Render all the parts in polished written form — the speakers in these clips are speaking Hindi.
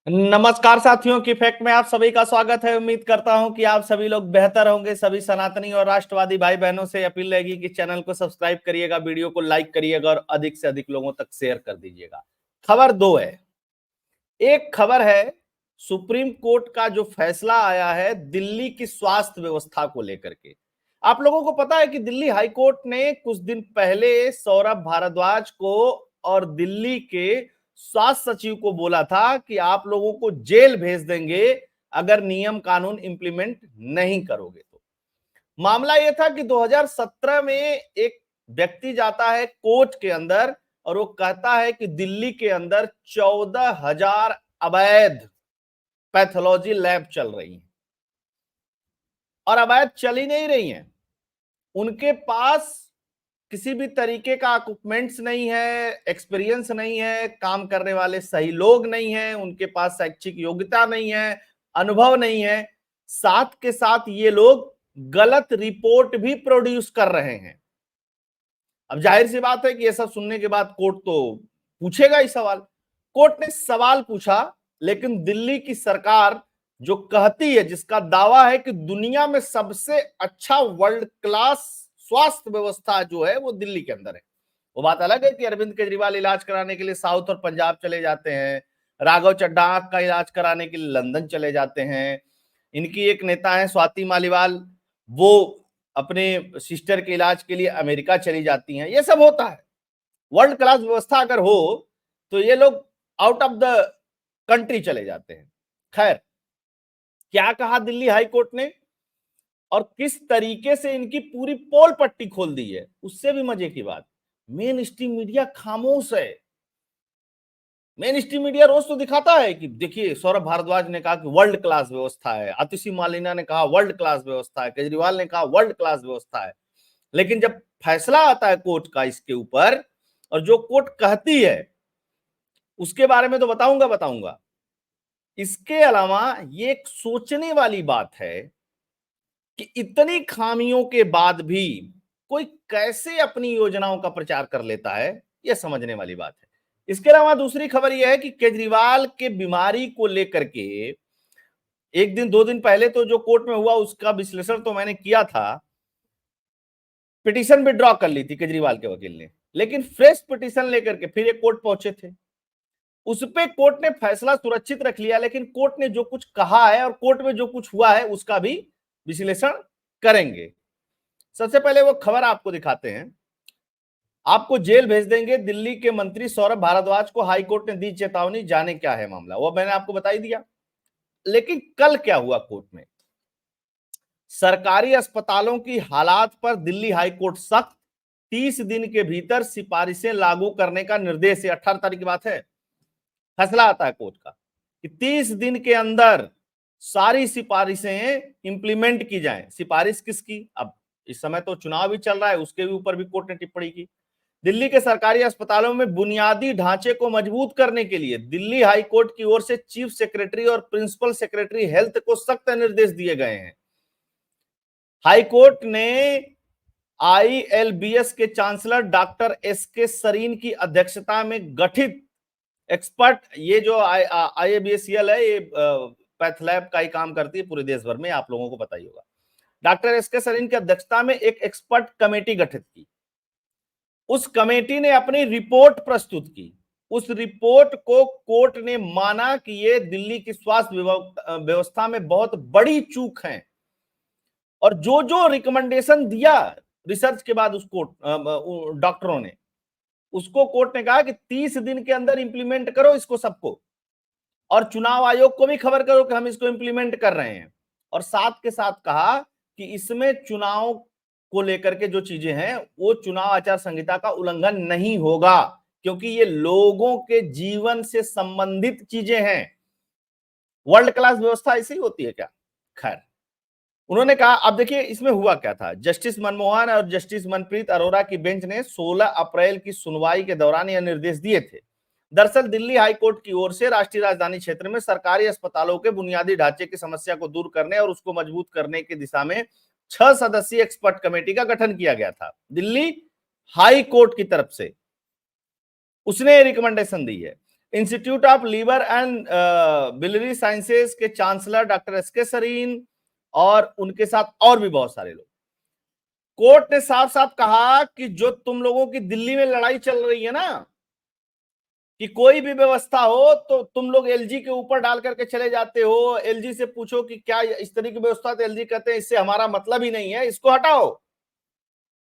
नमस्कार साथियों की फैक्ट में आप सभी का स्वागत है। उम्मीद करता हूं कि आप सभी लोग बेहतर होंगे। सभी सनातनी और राष्ट्रवादी भाई बहनों से अपील रहेगी कि चैनल को सब्सक्राइब करिएगा, वीडियो को लाइक करिएगा और अधिक से अधिक लोगों तक शेयर कर दीजिएगा। खबर दो है। एक खबर है सुप्रीम कोर्ट का जो फैसला आया है दिल्ली की स्वास्थ्य व्यवस्था को लेकर के। आप लोगों को पता है कि दिल्ली हाई कोर्ट ने कुछ दिन पहले सौरभ भारद्वाज को और दिल्ली के स्वास्थ्य सचिव को बोला था कि आप लोगों को जेल भेज देंगे अगर नियम कानून इंप्लीमेंट नहीं करोगे तो। मामला यह था कि 2017 में एक व्यक्ति जाता है कोर्ट के अंदर और वो कहता है कि दिल्ली के अंदर 14,000 अवैध पैथोलॉजी लैब चल रही हैं और अवैध चल ही नहीं रही हैं। उनके पास किसी भी तरीके का इक्विपमेंट्स नहीं है, एक्सपीरियंस नहीं है, काम करने वाले सही लोग नहीं है, उनके पास शैक्षिक योग्यता नहीं है, अनुभव नहीं है। साथ के साथ ये लोग गलत रिपोर्ट भी प्रोड्यूस कर रहे हैं। अब जाहिर सी बात है कि ये सब सुनने के बाद कोर्ट तो पूछेगा ही सवाल। कोर्ट ने सवाल पूछा, लेकिन दिल्ली की सरकार जो कहती है, जिसका दावा है कि दुनिया में सबसे अच्छा वर्ल्ड क्लास स्वास्थ्य व्यवस्था जो है वो दिल्ली के अंदर है। वो बात अलग है कि अरविंद केजरीवाल इलाज कराने के लिए साउथ और पंजाब चले जाते हैं, राघव चड्ढा आंख का इलाज कराने के लिए लंदन चले जाते हैं। इनकी एक नेता है स्वाति मालीवाल, वो अपने सिस्टर के इलाज के लिए अमेरिका चली जाती हैं। ये सब होता है। वर्ल्ड क्लास व्यवस्था अगर हो तो ये लोग आउट ऑफ द कंट्री चले जाते हैं। खैर, क्या कहा दिल्ली हाई कोर्ट ने और किस तरीके से इनकी पूरी पोल पट्टी खोल दी है, उससे भी मजे की बात, मेन स्ट्रीम मीडिया खामोश है। मेन स्ट्रीम मीडिया रोज तो दिखाता है कि देखिए सौरभ भारद्वाज ने कहा कि वर्ल्ड क्लास व्यवस्था है, आतिशी मालिना ने कहा वर्ल्ड क्लास व्यवस्था है, केजरीवाल ने कहा वर्ल्ड क्लास व्यवस्था है। लेकिन जब फैसला आता है कोर्ट का इसके ऊपर और जो कोर्ट कहती है उसके बारे में तो बताऊंगा। इसके अलावा ये एक सोचने वाली बात है कि इतनी खामियों के बाद भी कोई कैसे अपनी योजनाओं का प्रचार कर लेता है, यह समझने वाली बात है। इसके अलावा दूसरी खबर यह है कि केजरीवाल के बीमारी को लेकर के एक दिन दो दिन पहले तो जो कोर्ट में हुआ उसका विश्लेषण तो मैंने किया था। पिटीशन विड्रॉ कर ली थी केजरीवाल के वकील ने, लेकिन फ्रेश पिटीशन लेकर के फिर एक कोर्ट पहुंचे थे। उस पे कोर्ट ने फैसला सुरक्षित रख लिया, लेकिन कोर्ट ने जो कुछ कहा है और कोर्ट में जो कुछ हुआ है उसका भी विश्लेषण करेंगे। सबसे पहले वो खबर आपको दिखाते हैं। आपको जेल भेज देंगे, दिल्ली के मंत्री सौरभ भारद्वाज को हाईकोर्ट ने दी चेतावनी। जाने क्या है मामला, वो मैंने आपको बता ही दिया। लेकिन कल क्या हुआ कोर्ट में, सरकारी अस्पतालों की हालात पर दिल्ली हाईकोर्ट सख्त, 30 दिन के भीतर सिफारिशें लागू करने का निर्देश। 18 तारीख की बात है, फैसला आता है कोर्ट का कि 30 दिन के अंदर सारी सिफारिशें इंप्लीमेंट की जाएं। सिफारिश किसकी? अब इस समय तो चुनाव भी चल रहा है, उसके भी ऊपर भी कोर्ट ने टिप्पणी की। दिल्ली के सरकारी अस्पतालों में बुनियादी ढांचे को मजबूत करने के लिए दिल्ली हाई कोर्ट की ओर से चीफ सेक्रेटरी और प्रिंसिपल सेक्रेटरी हेल्थ को सख्त निर्देश दिए गए हैं। हाई कोर्ट ने आईएलबीएस के चांसलर डॉक्टर एस के सरीन की अध्यक्षता में गठित एक्सपर्ट, ये जो आईएबीएसएल है ये पैथ लैब का ही काम करती है पूरे देश भर में, आप लोगों को पता ही होगा। डॉक्टर एस के सरीन की अध्यक्षता में एक एक्सपर्ट कमेटी गठित की। उस कमेटी ने अपनी रिपोर्ट प्रस्तुत की। उस रिपोर्ट को कोर्ट ने माना कि ये दिल्ली की स्वास्थ्य व्यवस्था में बहुत बड़ी चूक है और जो जो रिकमेंडेशन दिया रिसर्च के बाद उसको डॉक्टरों ने, उसको कोर्ट ने कहा कि 30 दिन के अंदर इंप्लीमेंट करो इसको सबको, और चुनाव आयोग को भी खबर करो कि हम इसको इंप्लीमेंट कर रहे हैं। और साथ के साथ कहा कि इसमें चुनाव को लेकर के जो चीजें हैं वो चुनाव आचार संहिता का उल्लंघन नहीं होगा, क्योंकि ये लोगों के जीवन से संबंधित चीजें हैं। वर्ल्ड क्लास व्यवस्था ऐसी होती है क्या? खैर, उन्होंने कहा। अब देखिए इसमें हुआ क्या था। जस्टिस मनमोहन और जस्टिस मनप्रीत अरोड़ा की बेंच ने 16 अप्रैल की सुनवाई के दौरान यह निर्देश दिए थे। दरअसल दिल्ली हाई कोर्ट की ओर से राष्ट्रीय राजधानी क्षेत्र में सरकारी अस्पतालों के बुनियादी ढांचे की समस्या को दूर करने और उसको मजबूत करने की दिशा में 6 सदस्यीय एक्सपर्ट कमेटी का गठन किया गया था दिल्ली हाई कोर्ट की तरफ से। उसने रिकमेंडेशन दी है। Institute of liver and biliary sciences के चांसलर डॉक्टर एसके सरीन और उनके साथ और भी बहुत सारे लोग। कोर्ट ने साफ साफ कहा कि जो तुम लोगों की दिल्ली में लड़ाई चल रही है ना, कि कोई भी व्यवस्था हो तो तुम लोग एलजी के ऊपर डाल करके चले जाते हो, एलजी से पूछो कि क्या इस तरह की व्यवस्था, तो एलजी कहते हैं इससे हमारा मतलब ही नहीं है, इसको हटाओ।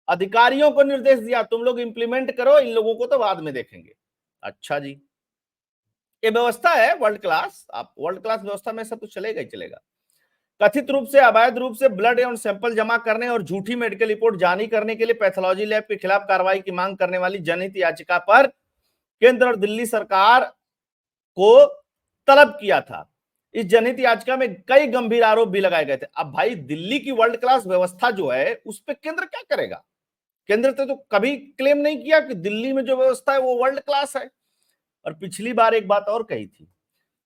अधिकारियों को निर्देश दिया तुम लोग इंप्लीमेंट करो, इन लोगों को तो बाद में देखेंगे। अच्छा जी, ये व्यवस्था है वर्ल्ड क्लास, आप वर्ल्ड क्लास व्यवस्था में सब तो चलेगा ही चलेगा। कथित रूप से अवैध रूप से ब्लड एवं सैंपल जमा करने और झूठी मेडिकल रिपोर्ट जारी करने के लिए पैथोलॉजी लैब के खिलाफ कार्रवाई की मांग करने वाली जनहित याचिका पर केंद्र और दिल्ली सरकार को तलब किया था। इस जनहित याचिका में कई गंभीर आरोप भी लगाए गए थे। अब भाई दिल्ली की वर्ल्ड क्लास व्यवस्था जो है उस पर केंद्र क्या करेगा? केंद्र ने तो कभी क्लेम नहीं किया कि दिल्ली में जो व्यवस्था है वो वर्ल्ड क्लास है। और पिछली बार एक बात और कही थी,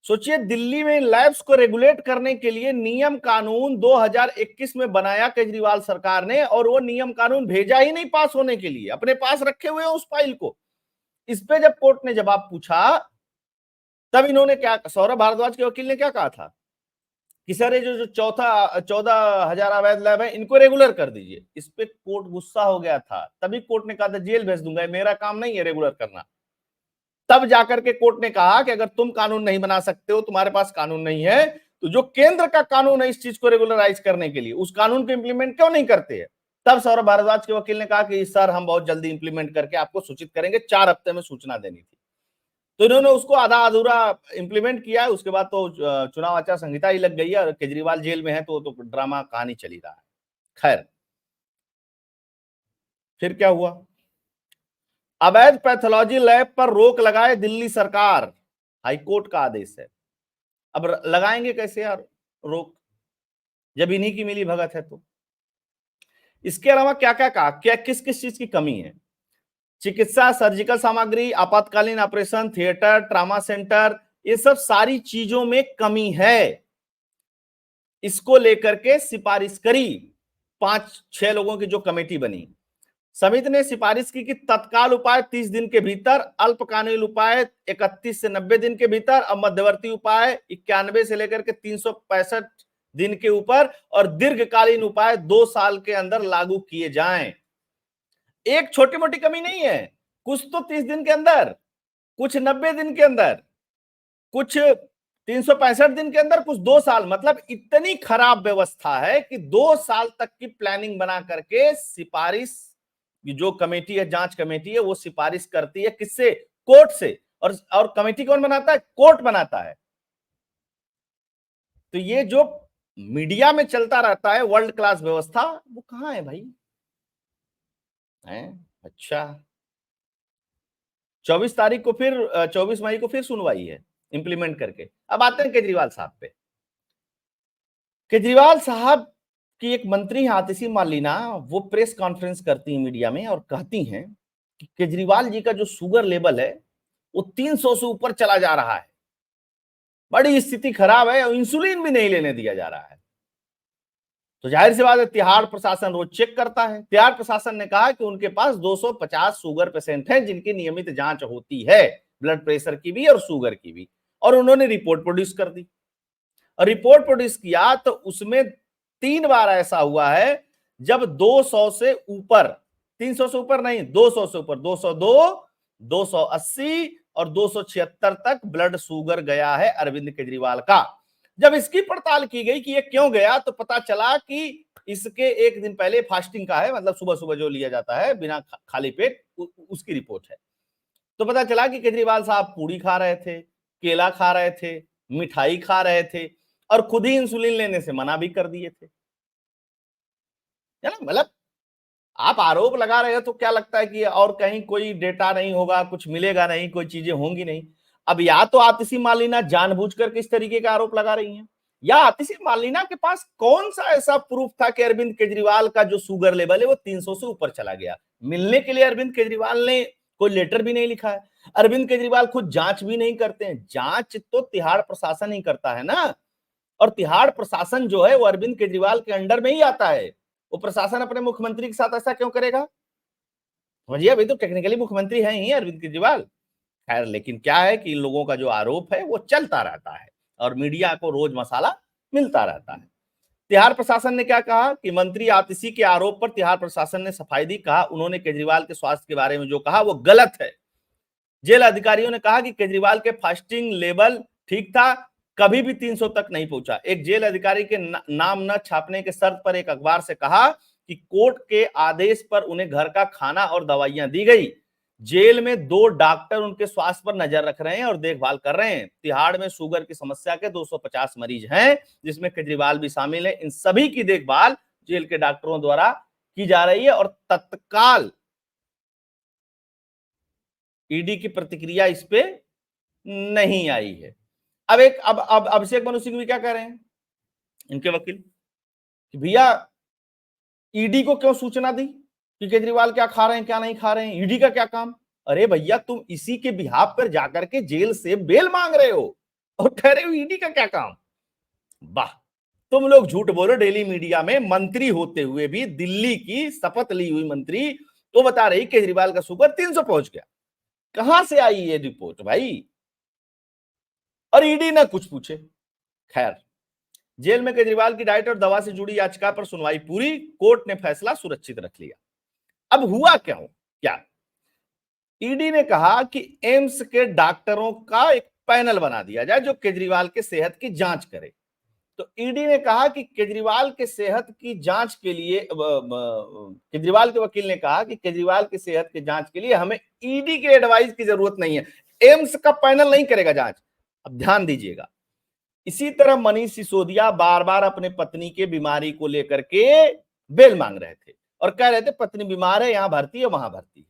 सोचिए दिल्ली में लैब्स को रेगुलेट करने के लिए नियम कानून 2021 में बनाया केजरीवाल सरकार ने, और वो नियम कानून भेजा ही नहीं पास होने के लिए, अपने पास रखे हुए उस फाइल को। इस पे जब कोर्ट ने जवाब पूछा तब इन्होंने क्या, सौरभ भारद्वाज के वकील ने क्या कहा था कि सर ये जो 14,000 अवैध लैब है इनको रेगुलर कर दीजिए। इस पे कोर्ट गुस्सा हो गया था, तभी कोर्ट ने कहा था जेल भेज दूंगा, मेरा काम नहीं है रेगुलर करना। तब जाकर के कोर्ट ने कहा कि अगर तुम कानून नहीं बना सकते हो, तुम्हारे पास कानून नहीं है, तो जो केंद्र का कानून है इस चीज को रेगुलराइज करने के लिए, उस कानून को इंप्लीमेंट क्यों नहीं करते हैं? तब सौरभ भारद्वाज के वकील ने कहा कि सर हम बहुत जल्दी इंप्लीमेंट करके आपको सूचित करेंगे, 4 हफ्ते में सूचना देनी थी। तो इन्होंने उसको आधा अधूरा इंप्लीमेंट किया है। उसके बाद तो चुनाव आचार संहिता ही लग गई है और केजरीवाल जेल में है, तो ड्रामा कहानी चली रहा है। खैर, फिर क्या हुआ? अवैध पैथोलॉजी लैब पर रोक लगाए दिल्ली सरकार, हाईकोर्ट का आदेश है। अब लगाएंगे कैसे यार रोक, जब इन्हीं की मिली भगत है तो? इसके अलावा क्या क्या कहा, क्या किस किस चीज की कमी है? चिकित्सा, सर्जिकल सामग्री, आपातकालीन ऑपरेशन थिएटर, ट्रामा सेंटर, ये सब सारी चीजों में कमी है। इसको लेकर के सिफारिश करी 5-6 लोगों की जो कमेटी बनी। समिति ने सिफारिश की कि तत्काल उपाय 30 दिन के भीतर, अल्पकालीन उपाय 31 से 90 दिन के भीतर, और मध्यवर्ती उपाय 91 से लेकर के 365 दिन के ऊपर, और दीर्घकालीन उपाय 2 साल के अंदर लागू किए जाएं। एक छोटी मोटी कमी नहीं है, कुछ तो 30 दिन के अंदर, कुछ 90 दिन के अंदर, कुछ 365 दिन के अंदर, कुछ 2 साल। मतलब इतनी खराब व्यवस्था है कि 2 साल तक की प्लानिंग बना करके सिफारिश, जो कमेटी है, जांच कमेटी है, वो सिफारिश करती है किससे? कोर्ट से। और कमेटी कौन बनाता है? कोर्ट बनाता है। तो ये जो मीडिया में चलता रहता है वर्ल्ड क्लास व्यवस्था, वो कहां है भाई? है? अच्छा, 24 तारीख को फिर 24 मई को फिर सुनवाई है इंप्लीमेंट करके। अब आते हैं केजरीवाल साहब पे। केजरीवाल साहब की एक मंत्री हैं आतिशी मार्लिना, वो प्रेस कॉन्फ्रेंस करती हैं मीडिया में और कहती हैं कि केजरीवाल जी का जो शुगर लेवल है वो 300 से ऊपर चला जा रहा है, बड़ी स्थिति खराब है, और इंसुलिन भी नहीं लेने दिया जा रहा है। तो जाहिर सी बात है तिहाड़ प्रशासन रोज चेक करता है। तिहाड़ प्रशासन ने कहा कि उनके पास 250 शुगर पेशेंट हैं जिनकी नियमित जांच होती है, ब्लड प्रेशर की भी और शुगर की भी, और उन्होंने रिपोर्ट प्रोड्यूस कर दी। और रिपोर्ट प्रोड्यूस किया तो उसमें 3 बार ऐसा हुआ है जब 200 से ऊपर, 300 से ऊपर नहीं, 200 से ऊपर, 202, 280 और 276 तक ब्लड शुगर गया है अरविंद केजरीवाल का। जब इसकी पड़ताल की गई कि ये क्यों गया, तो पता चला कि इसके एक दिन पहले फास्टिंग का है, मतलब सुबह सुबह जो लिया जाता है बिना खाली पेट, उसकी रिपोर्ट है। तो पता चला कि केजरीवाल साहब पूड़ी खा रहे थे, केला खा रहे थे, मिठाई खा रहे थे, और खुद ही इंसुलिन लेने से मना भी कर दिए थे। है ना? मतलब आप आरोप लगा रहे हो तो क्या लगता है कि और कहीं कोई डेटा नहीं होगा, कुछ मिलेगा नहीं, कोई चीजें होंगी नहीं। अब या तो आतिशी मार्लिना जानबूझ कर किस तरीके का आरोप लगा रही हैं, या आतिशी मार्लिना के पास कौन सा ऐसा प्रूफ था कि अरविंद केजरीवाल का जो शुगर लेवल है वो 300 से ऊपर चला गया। मिलने के लिए अरविंद केजरीवाल ने कोई लेटर भी नहीं लिखा है, अरविंद केजरीवाल खुद जांच भी नहीं करते हैं। जांच तो तिहाड़ प्रशासन ही करता है ना, और तिहाड़ प्रशासन जो है वो अरविंद केजरीवाल के अंडर में ही आता है। वो प्रशासन अपने मुख्यमंत्री के साथ ऐसा क्यों करेगा? समझिए, अभी तो टेक्निकली मुख्यमंत्री है ही अरविंद केजरीवाल। खैर, लेकिन क्या है कि इन लोगों का जो आरोप है वो चलता रहता है और मीडिया को रोज मसाला मिलता रहता है। तिहाड़ प्रशासन ने क्या कहा कि मंत्री आतिशी के आरोप पर तिहाड़ प्रशासन ने सफाई दी। कहा उन्होंने केजरीवाल के स्वास्थ्य के बारे में जो कहा वो गलत है। जेल अधिकारियों ने कहा कि केजरीवाल के फास्टिंग लेवल ठीक था, कभी भी 300 तक नहीं पहुंचा। एक जेल अधिकारी के नाम न छापने के शर्त पर एक अखबार से कहा कि कोर्ट के आदेश पर उन्हें घर का खाना और दवाइयां दी गई। जेल में 2 डॉक्टर उनके स्वास्थ्य पर नजर रख रहे हैं और देखभाल कर रहे हैं। तिहाड़ में शुगर की समस्या के 250 मरीज हैं, जिसमें केजरीवाल भी शामिल है। इन सभी की देखभाल जेल के डॉक्टरों द्वारा की जा रही है और तत्काल ईडी की प्रतिक्रिया इस पे नहीं आई है। अब अभिषेक मनु सिंह भी क्या कह रहे हैं, इनके वकील, कि भैया ईडी को क्यों सूचना दी कि केजरीवाल क्या खा रहे हैं क्या नहीं खा रहे हैं, ईडी का क्या काम। अरे भैया, तुम इसी के बिहाफ पर जाकर के जेल से बेल मांग रहे हो और कह रहे हो ईडी का क्या काम। वाह, तुम लोग झूठ बोलो। डेली मीडिया में मंत्री होते हुए भी, दिल्ली की शपथ ली हुई मंत्री तो बता रही केजरीवाल का शुगर 300 पहुंच गया। कहां से आई ये रिपोर्ट भाई, और ईडी ना कुछ पूछे। खैर, जेल में केजरीवाल की डाइट और दवा से जुड़ी याचिका पर सुनवाई पूरी, कोर्ट ने फैसला सुरक्षित रख लिया। अब हुआ क्या, ईडी ने कहा कि एम्स के डॉक्टरों का एक पैनल बना दिया जाए जो केजरीवाल के सेहत की जांच करे। तो ईडी ने कहा कि केजरीवाल के सेहत की जांच के लिए, केजरीवाल के वकील ने कहा कि केजरीवाल की सेहत की जांच के लिए हमें ईडी के एडवाइस की जरूरत नहीं है, एम्स का पैनल नहीं करेगा जांच। अब ध्यान दीजिएगा, इसी तरह मनीष सिसोदिया बार बार अपने पत्नी के बीमारी को लेकर के बेल मांग रहे थे और कह रहे थे पत्नी बीमार है, यहां भर्ती है वहां भर्ती है।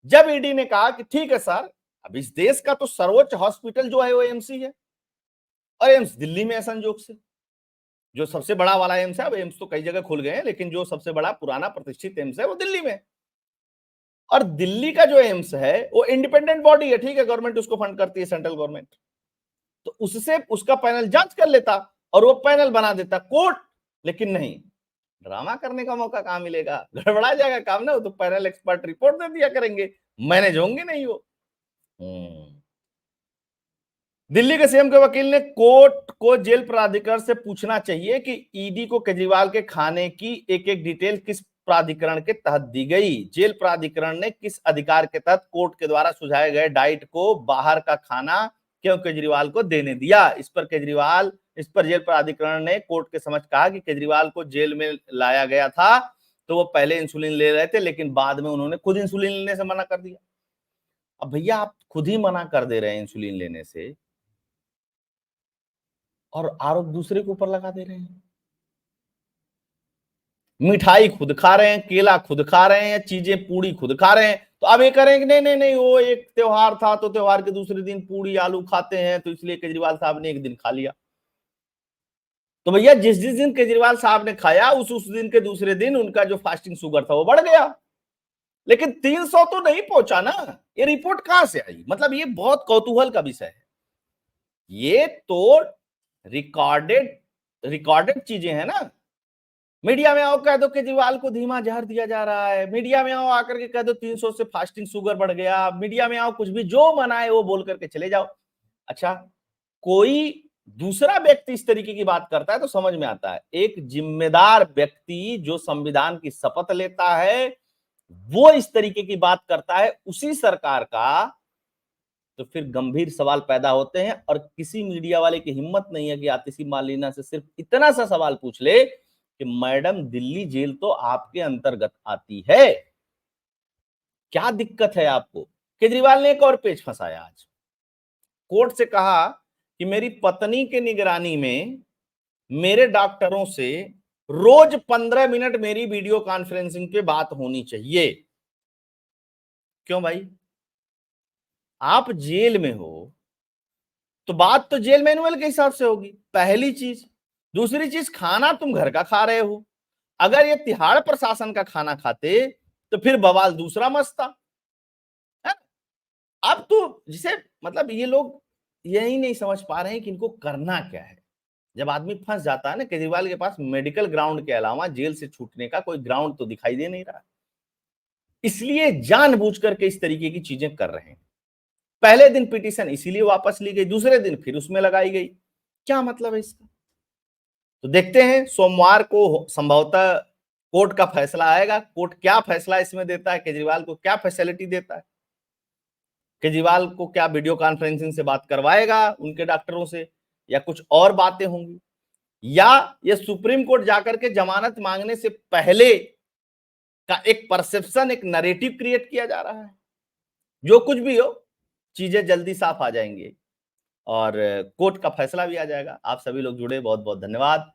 जब ईडी ने कहा कि ठीक है सर, अब इस देश का तो सर्वोच्च हॉस्पिटल जो है वो एम्स ही है, और एम्स दिल्ली में है संजोग से, जो सबसे बड़ा वाला एम्स है। अब एम्स तो कई जगह खुल गए हैं, लेकिन जो सबसे बड़ा पुराना प्रतिष्ठित एम्स है वो दिल्ली में। और दिल्ली का जो एम्स है वो इंडिपेंडेंट बॉडी है, ठीक है, गवर्नमेंट उसको फंड करती है, सेंट्रल गवर्नमेंट, तो उससे उसका पैनल जांच कर लेता और वो पैनल बना देता कोर्ट। लेकिन नहीं, ड्रामा करने का मौका कहां मिलेगा, गड़बड़ा जाएगा काम ना, वो तो पैनल एक्सपर्ट रिपोर्ट दे दिया करेंगे, मैनेज होंगे नहीं वो। दिल्ली के सीएम के वकील ने कोर्ट को जेल प्राधिकरण से पूछना चाहिए कि ईडी को केजरीवाल के खाने की एक एक डिटेल किस प्राधिकरण के तहत दी गई, जेल प्राधिकरण ने किस अधिकार के तहत कोर्ट के द्वारा सुझाए गए डाइट को, बाहर का खाना क्यों केजरीवाल को देने दिया। इस पर जेल प्राधिकरण ने कोर्ट के समक्ष कहा कि केजरीवाल को जेल में लाया गया था तो वो पहले इंसुलिन ले रहे थे, लेकिन बाद में उन्होंने खुद इंसुलिन लेने से मना कर दिया। अब भैया, आप खुद ही मना कर दे रहे हैं इंसुलिन लेने से और आरोप दूसरे के ऊपर लगा दे रहे हैं। मिठाई खुद खा रहे हैं, केला खुद खा रहे हैं, चीजें पूड़ी खुद खा रहे हैं, तो अब ये करें कि नहीं नहीं नहीं, वो एक त्योहार था तो त्योहार के दूसरे दिन पूड़ी आलू खाते हैं, तो इसलिए केजरीवाल साहब ने एक दिन खा लिया। तो भैया, जिस जिस दिन केजरीवाल साहब ने खाया उस दिन के दूसरे दिन उनका जो फास्टिंग शुगर था वो बढ़ गया, लेकिन 300 तो नहीं पहुंचा ना। ये रिपोर्ट कहां से आई, मतलब ये बहुत कौतूहल का विषय है। ये तो रिकॉर्डेड चीजें हैं ना। मीडिया में आओ कह दो केजरीवाल को धीमा जहर दिया जा रहा है, मीडिया में आओ आकर के कह दो 300 से फास्टिंग शुगर बढ़ गया, मीडिया में आओ कुछ भी जो मनाए वो बोल करके चले जाओ। अच्छा, कोई दूसरा व्यक्ति इस तरीके की बात करता है तो समझ में आता है। एक जिम्मेदार व्यक्ति जो संविधान की शपथ लेता है वो इस तरीके की बात करता है उसी सरकार का, तो फिर गंभीर सवाल पैदा होते हैं। और किसी मीडिया वाले की हिम्मत नहीं है कि आतिशी मालिना से सिर्फ इतना सा सवाल पूछ ले कि मैडम, दिल्ली जेल तो आपके अंतर्गत आती है, क्या दिक्कत है आपको। केजरीवाल ने एक और पेच फंसाया आज, कोर्ट से कहा कि मेरी पत्नी के निगरानी में मेरे डॉक्टरों से रोज 15 मिनट मेरी वीडियो कॉन्फ्रेंसिंग पे बात होनी चाहिए। क्यों भाई, आप जेल में हो तो बात तो जेल मैनुअल के हिसाब से होगी, पहली चीज। दूसरी चीज, खाना तुम घर का खा रहे हो, अगर ये तिहाड़ प्रशासन का खाना खाते तो फिर बवाल दूसरा मचता है। अब तो जिसे मतलब ये लोग यही नहीं समझ पा रहे हैं कि इनको करना क्या है। जब आदमी फंस जाता है ना, केजरीवाल के पास मेडिकल ग्राउंड के अलावा जेल से छूटने का कोई ग्राउंड तो दिखाई दे नहीं रहा, इसलिए जानबूझ करके इस तरीके की चीजें कर रहे हैं। पहले दिन पिटीशन इसीलिए वापस ली गई, दूसरे दिन फिर उसमें लगाई गई। क्या मतलब है इसका? तो देखते हैं सोमवार को संभवतः कोर्ट का फैसला आएगा। कोर्ट क्या फैसला इसमें देता है, केजरीवाल को क्या फैसिलिटी देता है, केजरीवाल को क्या वीडियो कॉन्फ्रेंसिंग से बात करवाएगा उनके डॉक्टरों से, या कुछ और बातें होंगी, या ये सुप्रीम कोर्ट जाकर के जमानत मांगने से पहले का एक परसेप्शन, एक नैरेटिव क्रिएट किया जा रहा है। जो कुछ भी हो, चीजें जल्दी साफ आ जाएंगी और कोर्ट का फैसला भी आ जाएगा। आप सभी लोग जुड़े, बहुत बहुत धन्यवाद।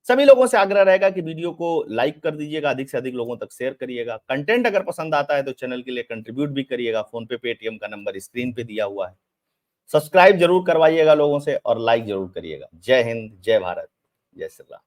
सभी लोगों से आग्रह रहेगा कि वीडियो को लाइक कर दीजिएगा, अधिक से अधिक लोगों तक शेयर करिएगा। कंटेंट अगर पसंद आता है तो चैनल के लिए कंट्रीब्यूट भी करिएगा। फोन पे, पेटीएम का नंबर स्क्रीन पे दिया हुआ है। सब्सक्राइब जरूर करवाइएगा लोगों से और लाइक जरूर करिएगा। जय हिंद, जय भारत, जय श्री राम।